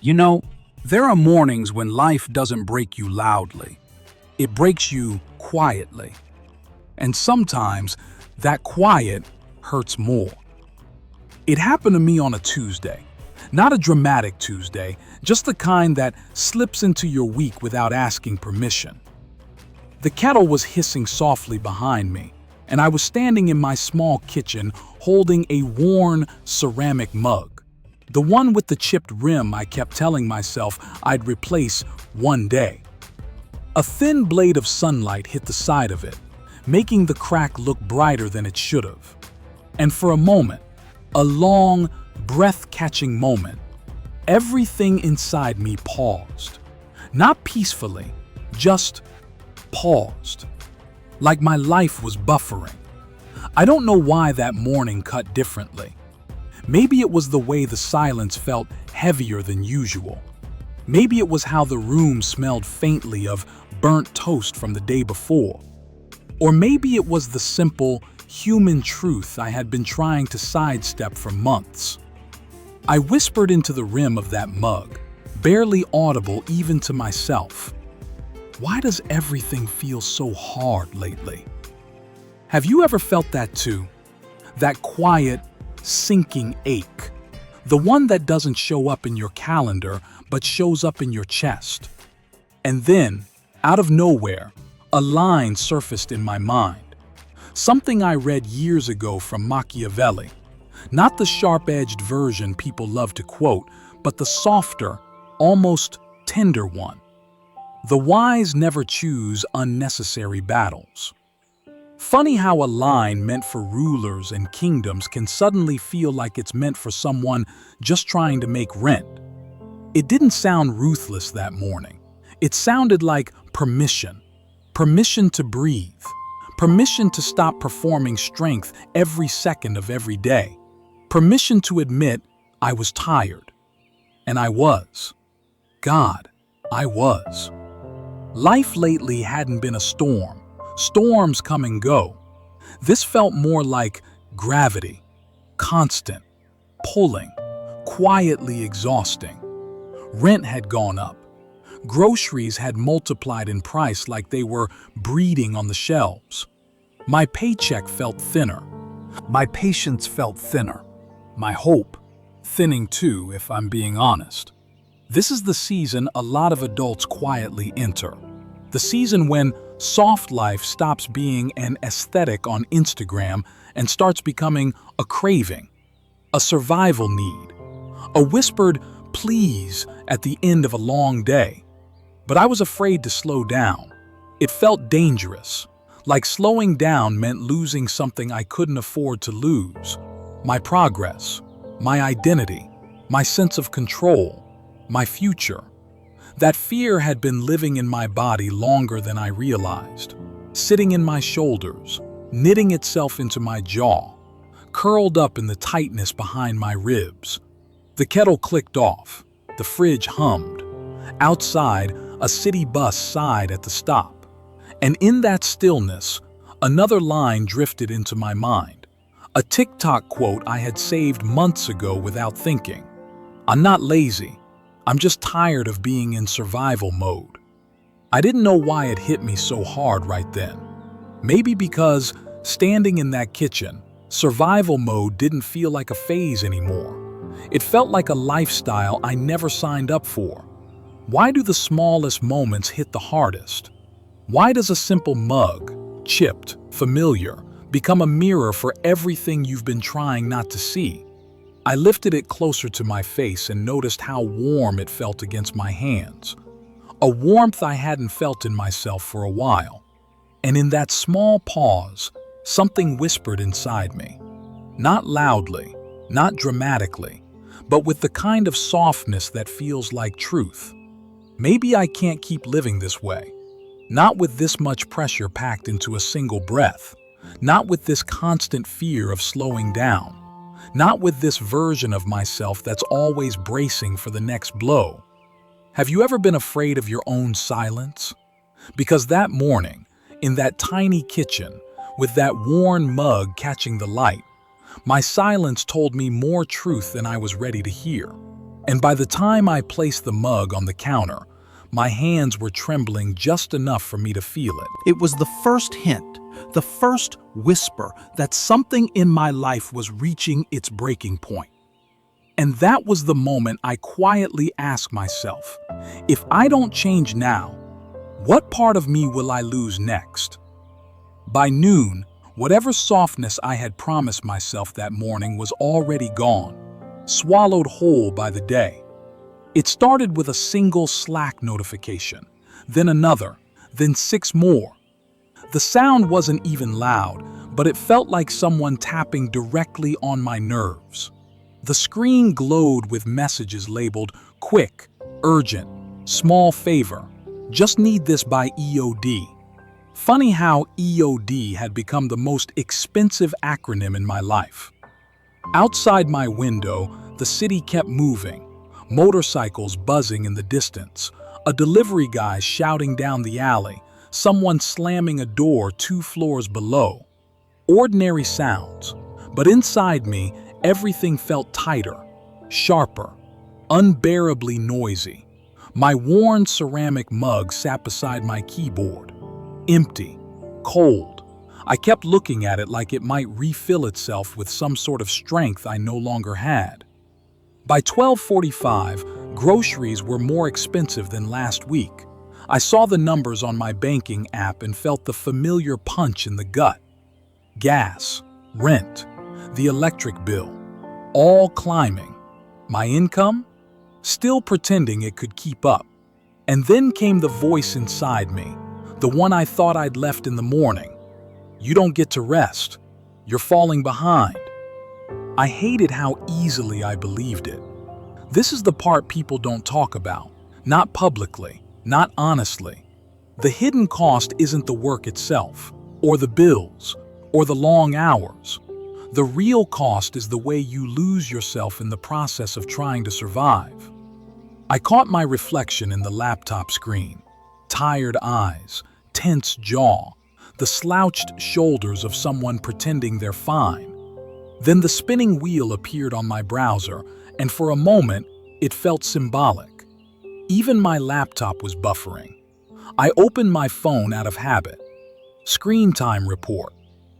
You know, there are mornings when life doesn't break you loudly. It breaks you quietly. And sometimes that quiet hurts more. It happened to me on a Tuesday. Not a dramatic Tuesday, just the kind that slips into your week without asking permission. The kettle was hissing softly behind me, and I was standing in my small kitchen holding a worn ceramic mug. The one with the chipped rim I kept telling myself I'd replace one day. A thin blade of sunlight hit the side of it, making the crack look brighter than it should have. And for a moment, a long, breath-catching moment, everything inside me paused. Not peacefully, just paused. Like my life was buffering. I don't know why that morning cut differently. Maybe it was the way the silence felt heavier than usual. Maybe it was how the room smelled faintly of burnt toast from the day before. Or maybe it was the simple, human truth I had been trying to sidestep for months. I whispered into the rim of that mug, barely audible even to myself. Why does everything feel so hard lately? Have you ever felt that too? That quiet, sinking ache. The one that doesn't show up in your calendar, but shows up in your chest. And then, out of nowhere, a line surfaced in my mind. Something I read years ago from Machiavelli. Not the sharp-edged version people love to quote, but the softer, almost tender one. The wise never choose unnecessary battles. Funny how a line meant for rulers and kingdoms can suddenly feel like it's meant for someone just trying to make rent. It didn't sound ruthless that morning. It sounded like permission. Permission to breathe. Permission to stop performing strength every second of every day. Permission to admit I was tired. And I was. God, I was. Life lately hadn't been a storm. Storms come and go. This felt more like gravity, constant, pulling, quietly exhausting. Rent had gone up. Groceries had multiplied in price like they were breeding on the shelves. My paycheck felt thinner. My patience felt thinner. My hope, thinning too, if I'm being honest. This is the season a lot of adults quietly enter. The season when soft life stops being an aesthetic on Instagram and starts becoming a craving, a survival need, a whispered please at the end of a long day. But I was afraid to slow down. It felt dangerous, like slowing down meant losing something I couldn't afford to lose. My progress, my identity, my sense of control, my future. That fear had been living in my body longer than I realized, sitting in my shoulders, knitting itself into my jaw, curled up in the tightness behind my ribs. The kettle clicked off, the fridge hummed. Outside, a city bus sighed at the stop. And in that stillness, another line drifted into my mind. A TikTok quote I had saved months ago without thinking. I'm not lazy. I'm just tired of being in survival mode. I didn't know why it hit me so hard right then. Maybe because, standing in that kitchen, survival mode didn't feel like a phase anymore. It felt like a lifestyle I never signed up for. Why do the smallest moments hit the hardest? Why does a simple mug, chipped, familiar, become a mirror for everything you've been trying not to see? I lifted it closer to my face and noticed how warm it felt against my hands. A warmth I hadn't felt in myself for a while. And in that small pause, something whispered inside me. Not loudly, not dramatically, but with the kind of softness that feels like truth. Maybe I can't keep living this way. Not with this much pressure packed into a single breath. Not with this constant fear of slowing down. Not with this version of myself that's always bracing for the next blow. Have you ever been afraid of your own silence? Because that morning, in that tiny kitchen, with that worn mug catching the light, my silence told me more truth than I was ready to hear. And by the time I placed the mug on the counter, my hands were trembling just enough for me to feel it. It was the first hint, the first whisper that something in my life was reaching its breaking point. And that was the moment I quietly asked myself, if I don't change now, what part of me will I lose next? By noon, whatever softness I had promised myself that morning was already gone, swallowed whole by the day. It started with a single Slack notification, then another, then 6 more. The sound wasn't even loud, but it felt like someone tapping directly on my nerves. The screen glowed with messages labeled quick, urgent, small favor, just need this by EOD. Funny how EOD had become the most expensive acronym in my life. Outside my window, the city kept moving, motorcycles buzzing in the distance, a delivery guy shouting down the alley, someone slamming a door 2 floors below. Ordinary sounds, but inside me, everything felt tighter, sharper, unbearably noisy. My worn ceramic mug sat beside my keyboard, empty, cold. I kept looking at it like it might refill itself with some sort of strength I no longer had. By 12:45, groceries were more expensive than last week. I saw the numbers on my banking app and felt the familiar punch in the gut. Gas, rent, the electric bill, all climbing. My income? Still pretending it could keep up. And then came the voice inside me, the one I thought I'd left in the morning. You don't get to rest. You're falling behind. I hated how easily I believed it. This is the part people don't talk about, not publicly, not honestly. The hidden cost isn't the work itself, or the bills, or the long hours. The real cost is the way you lose yourself in the process of trying to survive. I caught my reflection in the laptop screen. Tired eyes, tense jaw, the slouched shoulders of someone pretending they're fine. Then the spinning wheel appeared on my browser, and for a moment, it felt symbolic. Even my laptop was buffering. I opened my phone out of habit. Screen time report.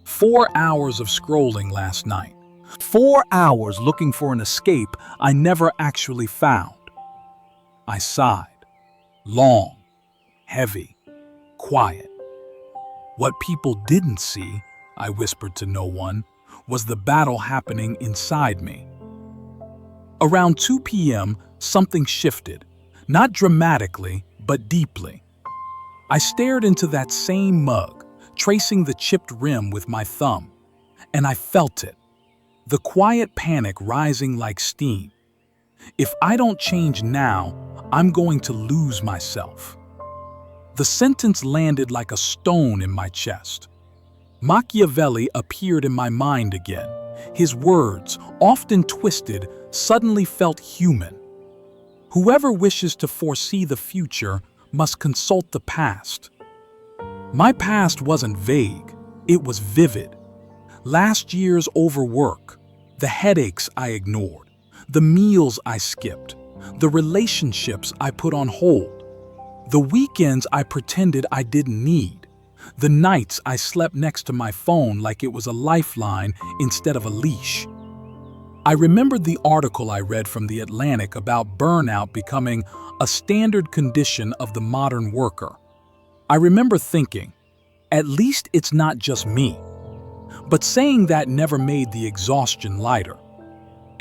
4 hours of scrolling last night. 4 hours looking for an escape I never actually found. I sighed. Long, heavy, quiet. What people didn't see, I whispered to no one, was the battle happening inside me. Around 2 p.m., something shifted, not dramatically, but deeply. I stared into that same mug, tracing the chipped rim with my thumb, and I felt it, the quiet panic rising like steam. If I don't change now, I'm going to lose myself. The sentence landed like a stone in my chest. Machiavelli appeared in my mind again. His words, often twisted, suddenly felt human. Whoever wishes to foresee the future must consult the past. My past wasn't vague, it was vivid. Last year's overwork, the headaches I ignored, the meals I skipped, the relationships I put on hold, the weekends I pretended I didn't need, the nights I slept next to my phone like it was a lifeline instead of a leash. I remembered the article I read from The Atlantic about burnout becoming a standard condition of the modern worker. I remember thinking, at least it's not just me. But saying that never made the exhaustion lighter.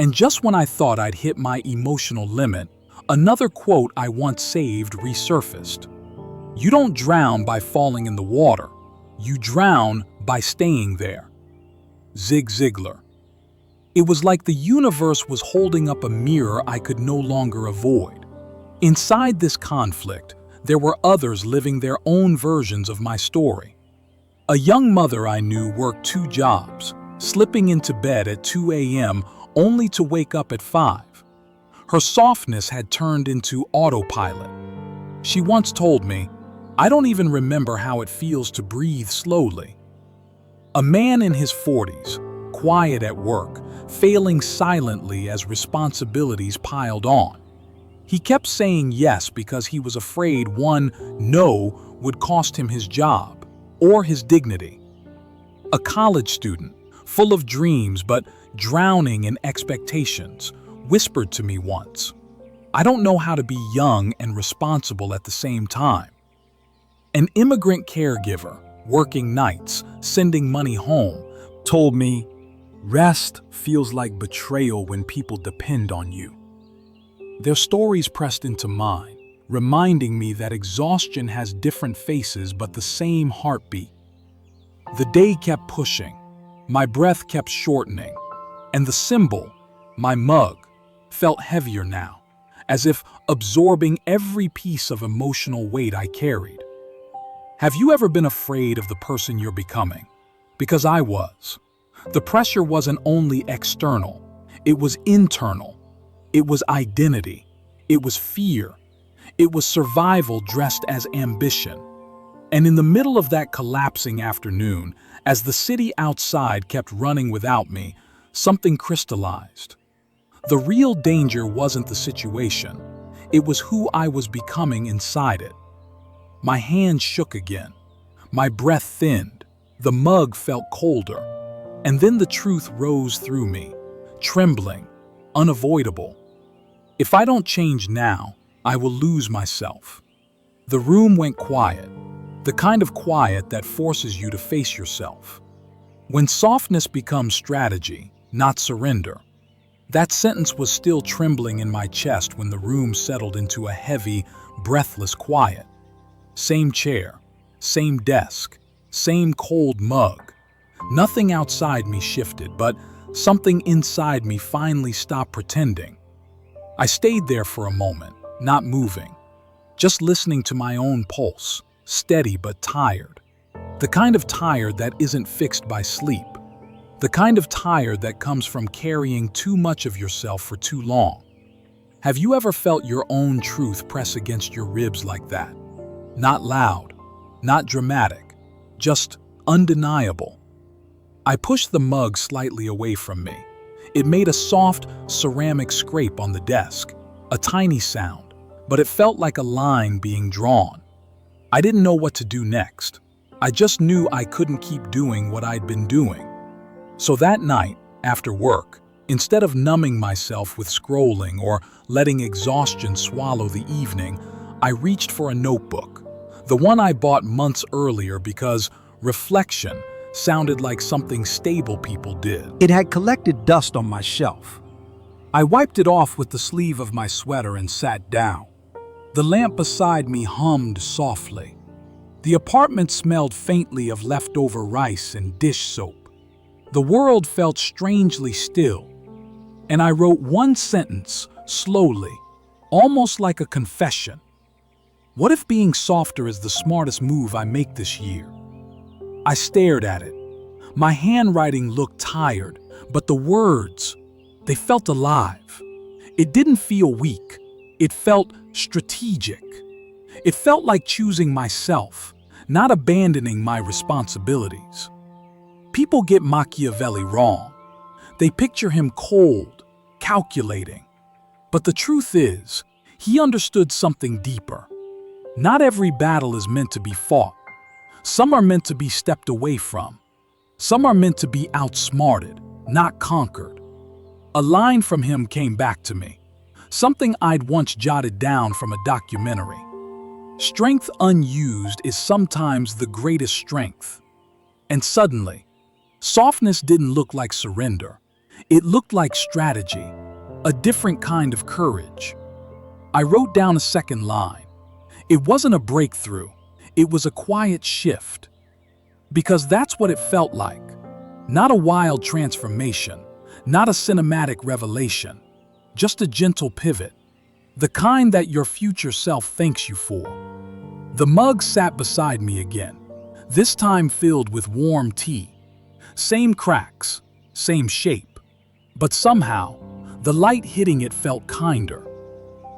And just when I thought I'd hit my emotional limit, another quote I once saved resurfaced. You don't drown by falling in the water. You drown by staying there. Zig Ziglar. It was like the universe was holding up a mirror I could no longer avoid. Inside this conflict, there were others living their own versions of my story. A young mother I knew worked 2 jobs, slipping into bed at 2 a.m. only to wake up at 5. Her softness had turned into autopilot. She once told me, I don't even remember how it feels to breathe slowly. A man in his 40s, quiet at work, failing silently as responsibilities piled on. He kept saying yes because he was afraid one no would cost him his job or his dignity. A college student, full of dreams but drowning in expectations, whispered to me once, "I don't know how to be young and responsible at the same time." An immigrant caregiver, working nights, sending money home, told me, "Rest feels like betrayal when people depend on you." Their stories pressed into mine, reminding me that exhaustion has different faces but the same heartbeat. The day kept pushing, my breath kept shortening, and the symbol, my mug, felt heavier now, as if absorbing every piece of emotional weight I carried. Have you ever been afraid of the person you're becoming? Because I was. The pressure wasn't only external, it was internal. It was identity. It was fear. It was survival dressed as ambition. And in the middle of that collapsing afternoon, as the city outside kept running without me, something crystallized. The real danger wasn't the situation. It was who I was becoming inside it. My hand shook again. My breath thinned. The mug felt colder. And then the truth rose through me, trembling, unavoidable. If I don't change now, I will lose myself. The room went quiet, the kind of quiet that forces you to face yourself. When softness becomes strategy, not surrender. That sentence was still trembling in my chest when the room settled into a heavy, breathless quiet. Same chair, same desk, same cold mug. Nothing outside me shifted, but something inside me finally stopped pretending. I stayed there for a moment, not moving, just listening to my own pulse, steady but tired. The kind of tired that isn't fixed by sleep. The kind of tired that comes from carrying too much of yourself for too long. Have you ever felt your own truth press against your ribs like that? Not loud, not dramatic, just undeniable. I pushed the mug slightly away from me. It made a soft, ceramic scrape on the desk, a tiny sound, but it felt like a line being drawn. I didn't know what to do next. I just knew I couldn't keep doing what I'd been doing. So that night, after work, instead of numbing myself with scrolling or letting exhaustion swallow the evening, I reached for a notebook, the one I bought months earlier because reflection sounded like something stable people did. It had collected dust on my shelf. I wiped it off with the sleeve of my sweater and sat down. The lamp beside me hummed softly. The apartment smelled faintly of leftover rice and dish soap. The world felt strangely still. And I wrote one sentence, slowly, almost like a confession. What if being softer is the smartest move I make this year? I stared at it. My handwriting looked tired, but the words, they felt alive. It didn't feel weak. It felt strategic. It felt like choosing myself, not abandoning my responsibilities. People get Machiavelli wrong. They picture him cold, calculating. But the truth is, he understood something deeper. Not every battle is meant to be fought. Some are meant to be stepped away from. Some are meant to be outsmarted, not conquered. A line from him came back to me, something I'd once jotted down from a documentary. Strength unused is sometimes the greatest strength. And suddenly, softness didn't look like surrender. It looked like strategy, a different kind of courage. I wrote down a second line. It wasn't a breakthrough. It was a quiet shift. Because that's what it felt like. Not a wild transformation, not a cinematic revelation, just a gentle pivot, the kind that your future self thanks you for. The mug sat beside me again, this time filled with warm tea. Same cracks, same shape, but somehow, the light hitting it felt kinder.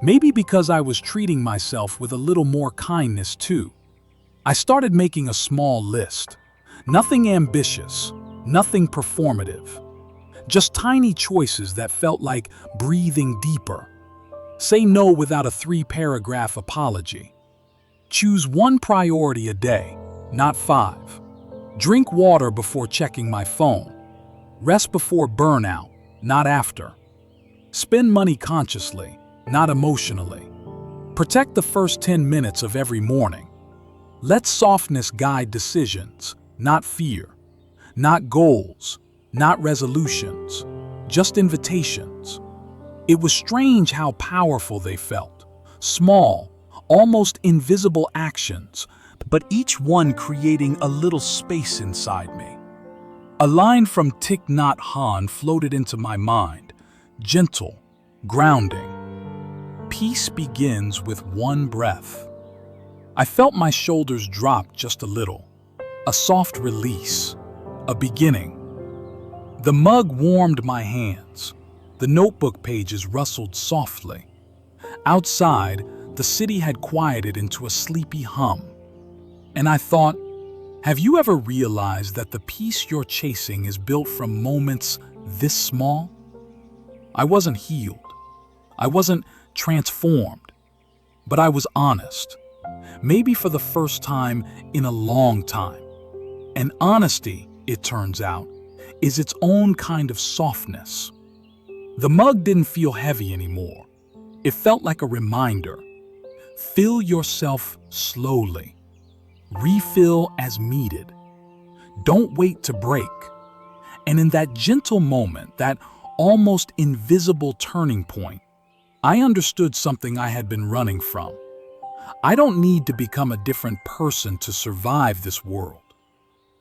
Maybe because I was treating myself with a little more kindness too. I started making a small list. Nothing ambitious, nothing performative. Just tiny choices that felt like breathing deeper. Say no without a 3-paragraph apology. Choose one priority a day, not 5. Drink water before checking my phone. Rest before burnout, not after. Spend money consciously, not emotionally. Protect the first 10 minutes of every morning. Let softness guide decisions, not fear. Not goals, not resolutions, just invitations. It was strange how powerful they felt. Small, almost invisible actions, but each one creating a little space inside me. A line from Thich Nhat Hanh floated into my mind, gentle, grounding. Peace begins with one breath. I felt my shoulders drop just a little, a soft release, a beginning. The mug warmed my hands. The notebook pages rustled softly. Outside, the city had quieted into a sleepy hum. And I thought, have you ever realized that the peace you're chasing is built from moments this small? I wasn't healed. I wasn't transformed. But I was honest. Maybe for the first time in a long time. And honesty, it turns out, is its own kind of softness. The mug didn't feel heavy anymore. It felt like a reminder. Fill yourself slowly. Refill as needed. Don't wait to break. And in that gentle moment, that almost invisible turning point, I understood something I had been running from. I don't need to become a different person to survive this world.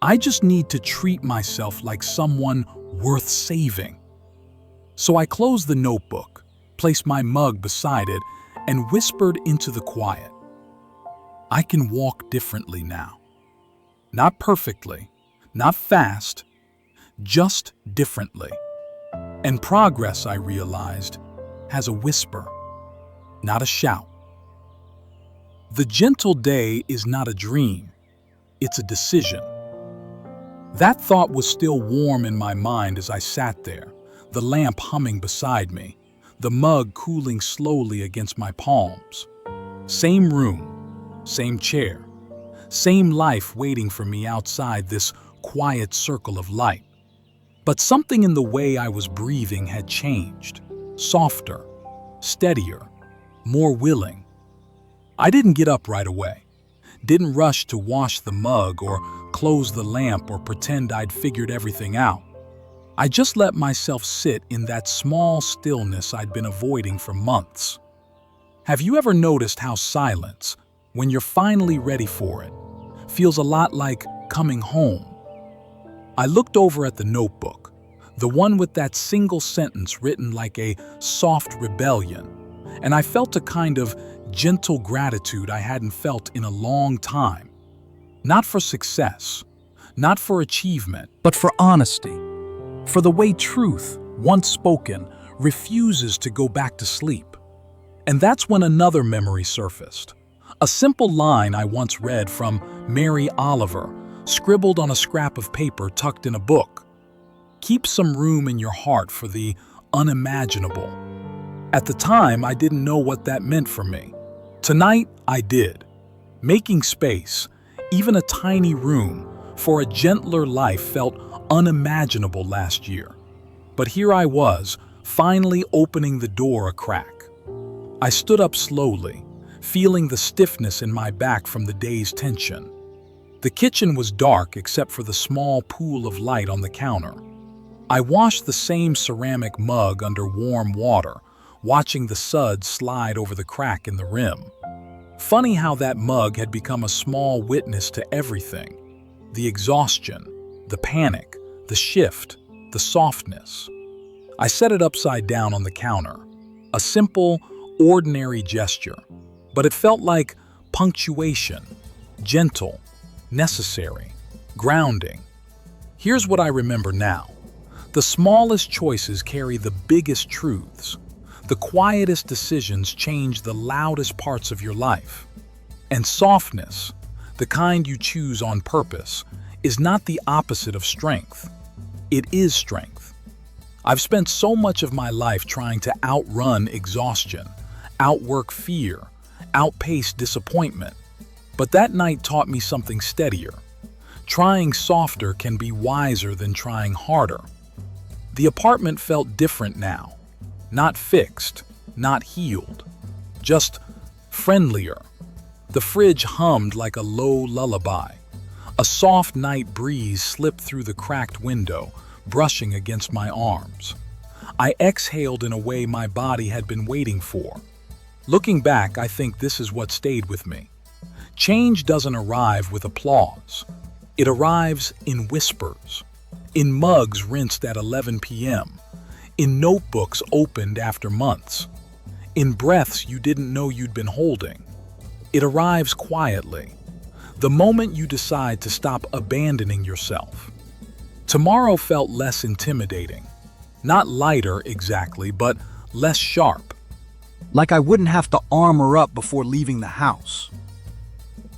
I just need to treat myself like someone worth saving. So I closed the notebook, placed my mug beside it, and whispered into the quiet. I can walk differently now. Not perfectly, not fast, just differently. And progress, I realized, has a whisper, not a shout. The gentle day is not a dream, it's a decision. That thought was still warm in my mind as I sat there, the lamp humming beside me, the mug cooling slowly against my palms. Same room, same chair, same life waiting for me outside this quiet circle of light. But something in the way I was breathing had changed, softer, steadier, more willing. I didn't get up right away, didn't rush to wash the mug or close the lamp or pretend I'd figured everything out. I just let myself sit in that small stillness I'd been avoiding for months. Have you ever noticed how silence, when you're finally ready for it, feels a lot like coming home? I looked over at the notebook, the one with that single sentence written like a soft rebellion, and I felt a kind of gentle gratitude I hadn't felt in a long time. Not for success, not for achievement, but for honesty. For the way truth, once spoken, refuses to go back to sleep. And that's when another memory surfaced. A simple line I once read from Mary Oliver, scribbled on a scrap of paper tucked in a book. Keep some room in your heart for the unimaginable. At the time, I didn't know what that meant for me. Tonight, I did. Making space, even a tiny room, for a gentler life felt unimaginable last year. But here I was, finally opening the door a crack. I stood up slowly, feeling the stiffness in my back from the day's tension. The kitchen was dark except for the small pool of light on the counter. I washed the same ceramic mug under warm water, watching the suds slide over the crack in the rim. Funny how that mug had become a small witness to everything. The exhaustion, the panic, the shift, the softness. I set it upside down on the counter. A simple, ordinary gesture, but it felt like punctuation, gentle, necessary, grounding. Here's what I remember now. The smallest choices carry the biggest truths. The quietest decisions change the loudest parts of your life. And softness, the kind you choose on purpose, is not the opposite of strength. It is strength. I've spent so much of my life trying to outrun exhaustion, outwork fear, outpace disappointment. But that night taught me something steadier. Trying softer can be wiser than trying harder. The apartment felt different now. Not fixed, not healed, just friendlier. The fridge hummed like a low lullaby. A soft night breeze slipped through the cracked window, brushing against my arms. I exhaled in a way my body had been waiting for. Looking back, I think this is what stayed with me. Change doesn't arrive with applause. It arrives in whispers, in mugs rinsed at 11 p.m., in notebooks opened after months, in breaths you didn't know you'd been holding. It arrives quietly, the moment you decide to stop abandoning yourself. Tomorrow felt less intimidating. Not lighter exactly, but less sharp. Like I wouldn't have to armor up before leaving the house.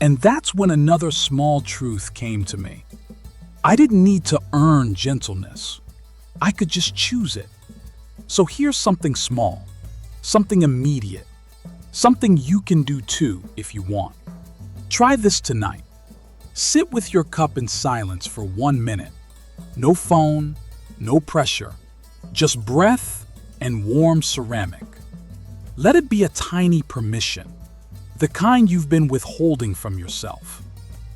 And that's when another small truth came to me. I didn't need to earn gentleness. I could just choose it. So here's something small, something immediate, something you can do too if you want. Try this tonight. Sit with your cup in silence for 1 minute. No phone, no pressure, just breath and warm ceramic. Let it be a tiny permission, the kind you've been withholding from yourself.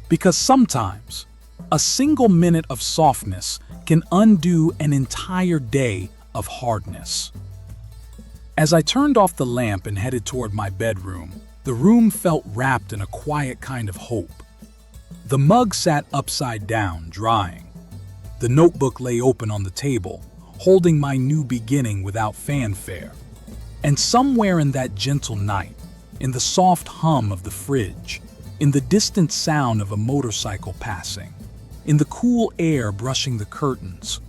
Because sometimes, a single minute of softness can undo an entire day of hardness. As I turned off the lamp and headed toward my bedroom, the room felt wrapped in a quiet kind of hope. The mug sat upside down, drying. The notebook lay open on the table, holding my new beginning without fanfare. And somewhere in that gentle night, in the soft hum of the fridge, in the distant sound of a motorcycle passing, in the cool air brushing the curtains,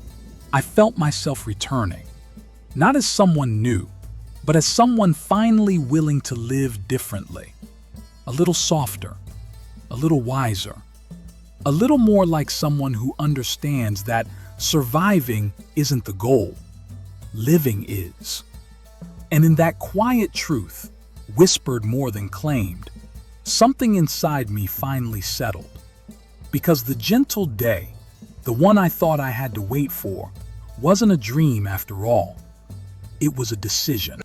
I felt myself returning, not as someone new, but as someone finally willing to live differently. A little softer, a little wiser, a little more like someone who understands that surviving isn't the goal, living is. And in that quiet truth, whispered more than claimed, something inside me finally settled. Because the gentle day, the one I thought I had to wait for, wasn't a dream after all. It was a decision.